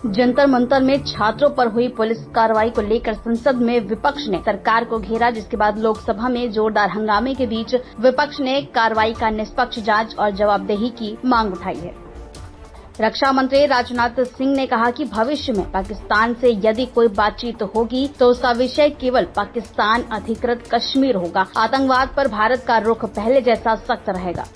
जंतर मंतर में छात्रों पर हुई पुलिस कार्रवाई को लेकर संसद में विपक्ष ने सरकार को घेरा, जिसके बाद लोकसभा में जोरदार हंगामे के बीच विपक्ष ने कार्रवाई का निष्पक्ष जांच और जवाबदेही की मांग उठाई है। रक्षा मंत्री राजनाथ सिंह ने कहा कि भविष्य में पाकिस्तान से यदि कोई बातचीत होगी तो उसका विषय केवल पाकिस्तान अधिकृत कश्मीर होगा। आतंकवाद पर भारत का रुख पहले जैसा सख्त रहेगा।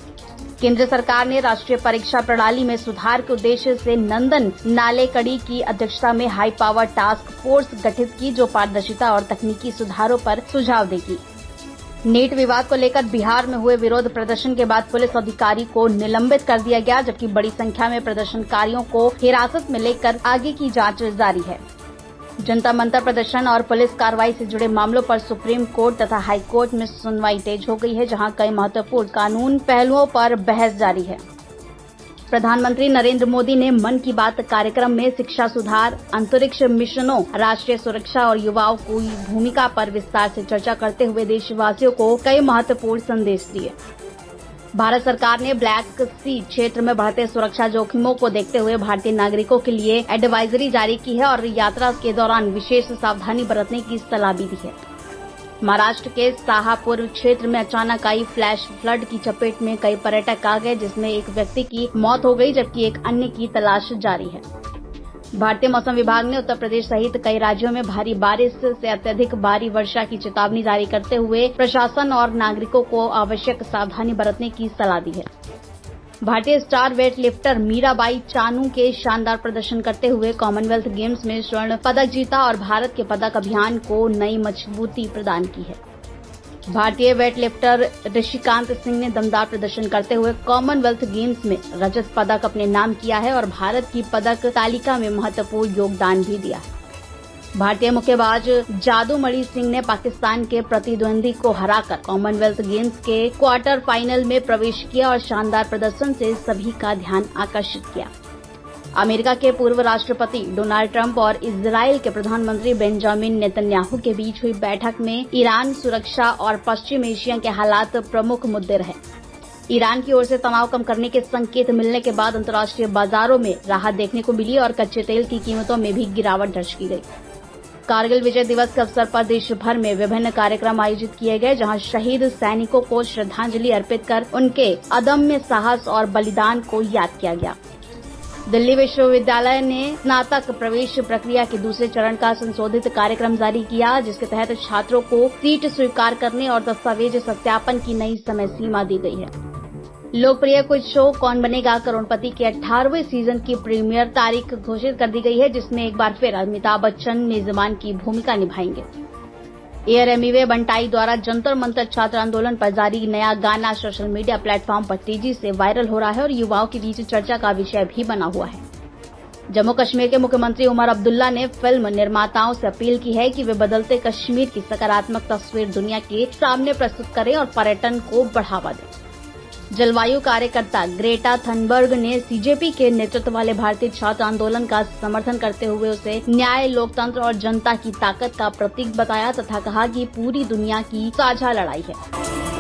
केंद्र सरकार ने राष्ट्रीय परीक्षा प्रणाली में सुधार के उद्देश्य से नंदन नालेकड़ी की अध्यक्षता में हाई पावर टास्क फोर्स गठित की, जो पारदर्शिता और तकनीकी सुधारों पर सुझाव देगी। नीट विवाद को लेकर बिहार में हुए विरोध प्रदर्शन के बाद पुलिस अधिकारी को निलंबित कर दिया गया, जबकि बड़ी संख्या में प्रदर्शनकारियों को हिरासत में लेकर आगे की जांच जारी है। जंतर मंतर प्रदर्शन और पुलिस कार्रवाई से जुड़े मामलों पर सुप्रीम कोर्ट तथा हाई कोर्ट में सुनवाई तेज हो गई है, जहां कई महत्वपूर्ण कानून पहलुओं पर बहस जारी है। प्रधानमंत्री नरेंद्र मोदी ने मन की बात कार्यक्रम में शिक्षा सुधार, अंतरिक्ष मिशनों, राष्ट्रीय सुरक्षा और युवाओं की भूमिका पर विस्तार से चर्चा करते हुए देशवासियों को कई महत्वपूर्ण संदेश दिए। भारत सरकार ने ब्लैक सी क्षेत्र में बढ़ते सुरक्षा जोखिमों को देखते हुए भारतीय नागरिकों के लिए एडवाइजरी जारी की है और यात्रा के दौरान विशेष सावधानी बरतने की सलाह भी दी है। महाराष्ट्र के शाहपुर क्षेत्र में अचानक आई फ्लैश फ्लड की चपेट में कई पर्यटक आ गए, जिसमें एक व्यक्ति की मौत हो गई जबकि एक अन्य की तलाश जारी है। भारतीय मौसम विभाग ने उत्तर प्रदेश सहित कई राज्यों में भारी बारिश से अत्यधिक भारी वर्षा की चेतावनी जारी करते हुए प्रशासन और नागरिकों को आवश्यक सावधानी बरतने की सलाह दी है। भारतीय star weight lifter Mirabai Chanu के शानदार प्रदर्शन करते हुए कॉमनवेल्थ गेम्स में स्वर्ण पदक जीता और भारत के पदक अभियान को नई मजबूती प्रदान की है। भारतीय वेट लिफ्टर ऋषिकांत सिंह ने दमदार प्रदर्शन करते हुए कॉमनवेल्थ गेम्स में रजत पदक अपने नाम किया है और भारत की पदक तालिका में महत्वपूर्ण योगदान भी दिया है। भारतीय मुक्केबाज जादूमणि सिंह ने पाकिस्तान के प्रतिद्वंदी को हराकर कॉमनवेल्थ गेम्स के क्वार्टर फाइनल में प्रवेश किया और शानदार प्रदर्शन से सभी का ध्यान आकर्षित किया। अमेरिका के पूर्व राष्ट्रपति डोनाल्ड ट्रंप और इजराइल के प्रधानमंत्री बेंजामिन नेतन्याहू के बीच हुई बैठक में ईरान, सुरक्षा और पश्चिम एशिया के हालात प्रमुख मुद्दे रहे। ईरान की ओर से तनाव कम करने के संकेत मिलने के बाद अंतर्राष्ट्रीय बाजारों में राहत देखने को मिली और कच्चे तेल की कीमतों में भी गिरावट दर्ज की गई। कारगिल विजय दिवस के अवसर पर देश भर में विभिन्न कार्यक्रम आयोजित किए गए, जहां शहीद सैनिकों को श्रद्धांजलि अर्पित कर उनके अदम्य साहस और बलिदान को याद किया गया। दिल्ली विश्वविद्यालय ने स्नातक प्रवेश प्रक्रिया के दूसरे चरण का संशोधित कार्यक्रम जारी किया, जिसके तहत छात्रों को सीट स्वीकार करने और दस्तावेज सत्यापन की नई समय सीमा दी गई है। लोकप्रिय क्विज शो कौन बनेगा करोड़पति के 18वें सीजन की प्रीमियर तारीख घोषित कर दी गई है, जिसमें एक बार फिर अमिताभ बच्चन मेजबान की भूमिका निभाएंगे। एयर एमिवे बंटाई द्वारा जंतर मंतर छात्र आंदोलन पर जारी नया गाना सोशल मीडिया प्लेटफॉर्म पर तेजी से वायरल हो रहा है और युवाओं के बीच चर्चा का विषय भी बना हुआ है। जम्मू कश्मीर के मुख्यमंत्री उमर अब्दुल्ला ने फिल्म निर्माताओं से अपील की है कि वे बदलते कश्मीर की सकारात्मक तस्वीर दुनिया के सामने प्रस्तुत करें और पर्यटन को बढ़ावा दें। जलवायु कार्यकर्ता ग्रेटा थनबर्ग ने सीजेपी के नेतृत्व वाले भारतीय छात्र आंदोलन का समर्थन करते हुए उसे न्याय, लोकतंत्र और जनता की ताकत का प्रतीक बताया तथा कहा कि पूरी दुनिया की साझा लड़ाई है।